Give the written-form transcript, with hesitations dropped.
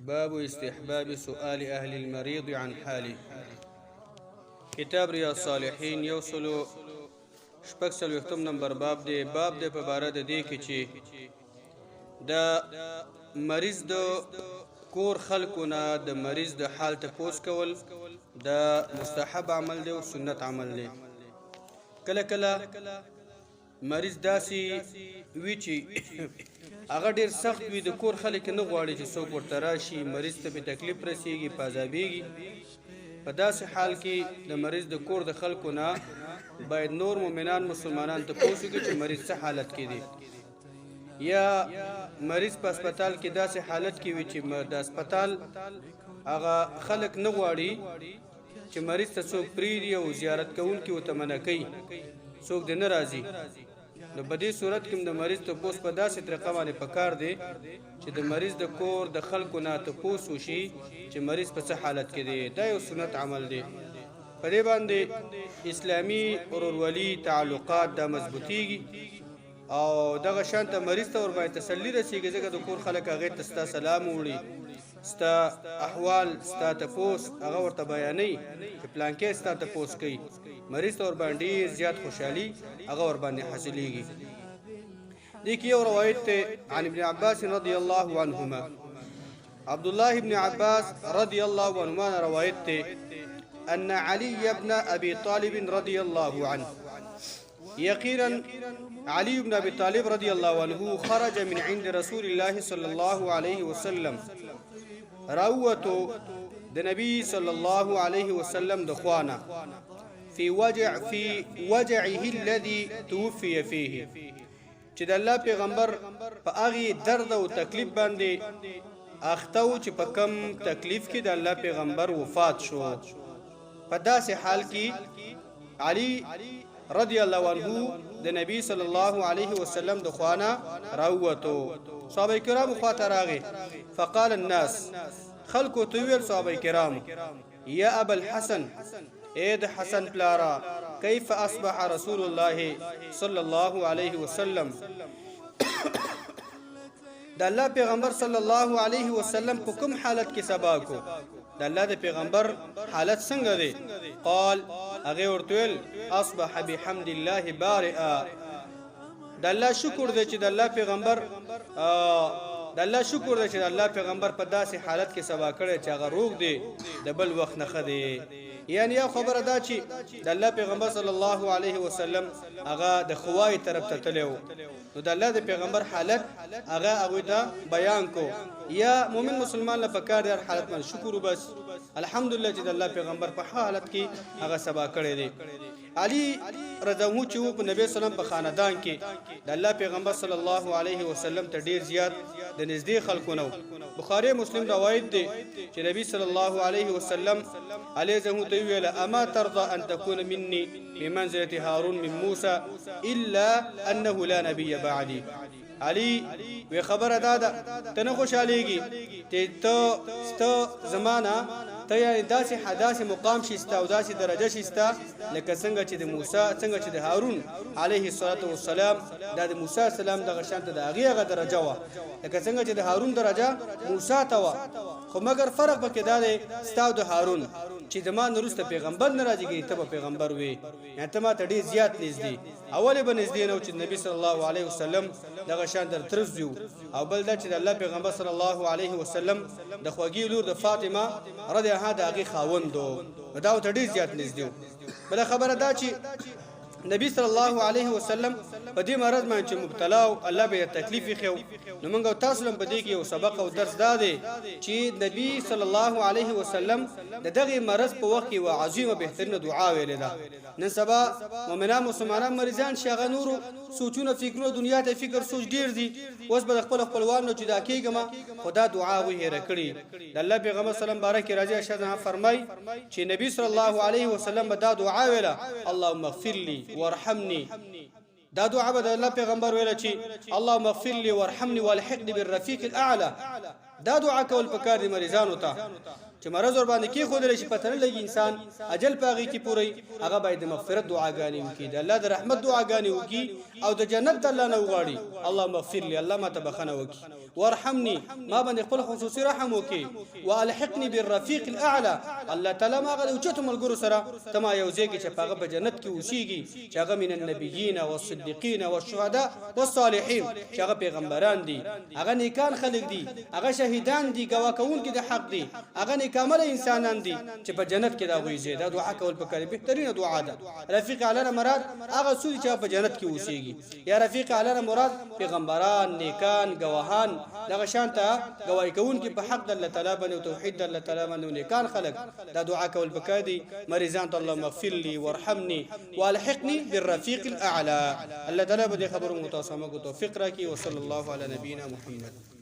باب استحباب سؤال أهل المريض عن حاله. کتاب ریاض صالحین یوسلو شپږ څلوېښتم نمبر باب دی په باره د دې کې چې د مریض د کور خلکو نه د مریض د حال تپوس کول د مستحب عمل دی او سنت عمل دی. کله کله مریض داسې وي چې هغه ډېر سخت وي، د کور خلک نه غواړي چې څوک ورته راشي، مریض ته په تکلیف رسیږي، په عذابېږي. په داسې حال کې د مریض د کور د خلکو نه باید نور مؤمنان مسلمانان تپوس وکړي چې مریض څه حالت کې دی، یا مریض په هسپتال کې داسې حالت کې وي چې د هسپتال هغه خلک نه غواړي چې مریض ته څوک پرېږدي او زیارت کوونکي ورته منع کوي، څوک دې نه راځي. نو په دې صورت کې د مریض تپوس په داسې طریقه باندې پکار دی چې د مریض د کور د خلکو نه تپوس وشي چې مریض په څه حالت کې دی. دا یو سنت عمل دی. په دې باندې اسلامي ورورولي تعلقات دا مضبوطیږي او دغه شان ته مریض ته ورباندې تسلي رسیږي، ځکه د کور خلک هغې ته ستا سلام وړي، ستا احوال ستا تپوس هغه ورته بیانوي چې پلانکې ستا تپوس کوي. مریض ته ورباندې ډېر زیات خوشحالي هغه ورباندې حاصلېږي. دې کې یو روایت دی عن ابن عباس رضی الله عنهما، عبدالله ابن عباس رضی الله عنهما روایت دی ان علي بن ابي طالب رضی الله عنه، يقينا علي بن ابي طالب رضي الله عنه خرج من عند رسول الله صلى الله عليه وسلم، راوته د نبی صلی الله علیه وسلم د خوانا في وجعه الذي توفي فيه، چې د الله پیغمبر په هغه درد او تکلیف باندې اختو چې په کم تکلیف کې د الله پیغمبر وفات شو. په داسې حال کې علي رضی الله عنه د نبی صلی الله علیه وسلم د خوانا راوته، صحابه کرام خواته راغی. فقال الناس، خلکو ته ویل صحابه کرام، یا ابا الحسن، اے د حسن پلارا، کیف اصبح رسول الله صلی الله علیه وسلم، د الله پیغمبر صلی الله علیه وسلم په کوم حالت کې سبا کو، د الله د پیغمبر حالت څنګه دی؟ قال، هغه ورته ویل اصبح بحمد الله بارئا، د الله شکر دی چې د الله پیغمبر په داسې حالت کې سبا کړی چې هغه روغ دی، د بل وخت نه ښه دی. یعنی یو خبره دا چې د الله پیغمبر صلی الله علیه وسلم هغه د خوای طرف ته تللی و، نو د الله د پیغمبر حالت هغه هغوی ته بیان کو. یا مومن مسلمان له پکار دی هر حالت باندې شکر وبس، الحمدلله چې د الله پیغمبر په حالت کې هغه سبا کړی دی. علي رضی الله چې و په نبی سلام په خاندان کې د الله پیغمبر صلی الله علیه وسلم ته ډیر زیات د نږدې خلکو نه. بخاری مسلم روایت دی چې نبی صلی الله علیه وسلم علیه زمو ته ویل اما ترضى ان تكون مني بمنزله هارون من موسى الا انه لا نبي بعدي. علي وی خبره داده ته نه خوشحالیږي ته زمانه ته یعنی داسې مقام شسته او داسې درجه شسته لکه څنګه چې د موسی، څنګه چې د هارون علیه السلام دا د موسی السلام دغه شان ته د هغه درجه وه، لکه څنګه چې د هارون درجه موسی ته وه. خو مګر فرق پکې دا دی ستا او د هارون چې د ما نه وروسته پیغمبر نه راځي، ته به پیغمبر وې، یعنې ته ما ته ډېر زیات نږدې. اولې به نږدې نه و چې نبي صلی الله علیه وسلم دغه شان در ترز یو، او بل دا چې د الله پیغمبر صلی الله علیه وسلم د خوږې لور د فاطمه رضی الله د هغې خاوند و، دا ورته ډېر زیات نږدې و. بله خبره دا چې نبی صلی الله علیه وسلم په دې مرض باندې چې مبتلا او الله به تکلیف یې نو موږ تاسو هم په دې کې یو سبق او درس دا دی چې نبی صلی الله علیه وسلم د دغه مرض په وخت کې یوه عظیمه بهترینه دعا ویلې ده. نن سبا مؤمنان مسلمانان مریضان چې هغه نورو سوچونه فکرونه دنیا ته فکر سوچ ډېر دي، اوس به د خپلوانو جدا کېږم، خو دا دعا وی هېره کړي. د الله پیغمبر صلی الله علیه وسلم باره کې راځي اشهد فرمای چې نبی صلی الله علیه وسلم به دا دعا ویله اللهم اغفر لي وارحمني. دا دعا به د الله پیغمبر ویله چې اللهم اغفر لي وارحمني والحقني بالرفيق الاعلى، دا دعا کول پکار دي مریضانو ته چې مرض ور باندې کې خو شي پته نه لګي انسان اجل پاغي کې پوری هغه باید مغفرت دعاګانې وکړي د الله د رحمت دعاګانې وکړي او د جنت الله نه وغواړي الله مغفر لي الله ما تبخنه وکړي وارحمني ما باندې خپل خصوصي رحم وکړي والحقني بالرفيق الاعلى الله تعالی ما غل اوچته ملګرو سره تما یو ځای کې چې پاغه په جنت کې اوسېږي چې هغه من النبيين والصديقين والشهداء والصالحين چې هغه پیغمبران دي هغه نیکان خلق دي هغه شهیدان دي گواه کوونکي د حق دي هغه کامل انسانان دي چې په جنت کې دا غوي زیاده دعا کول پکاره بهترینه دعا ده رفیق اعلی مراد هغه څوک چې په جنت کې اوسېږي یا رفیق اعلی مراد پیغمبران نیکان گواهان دغه شانته گواہی کوونکي په حق د الله تعالی باندې او توحید د الله تعالی باندې نیکان خلق دا دعا کول پکاره دي مریضان ته الله مغفر لي وارحمني والحقني بالرفيق الاعلى الله تعالی به خبرو متاسمه کو توفیق راکړي وصلی الله علی نبینا محمد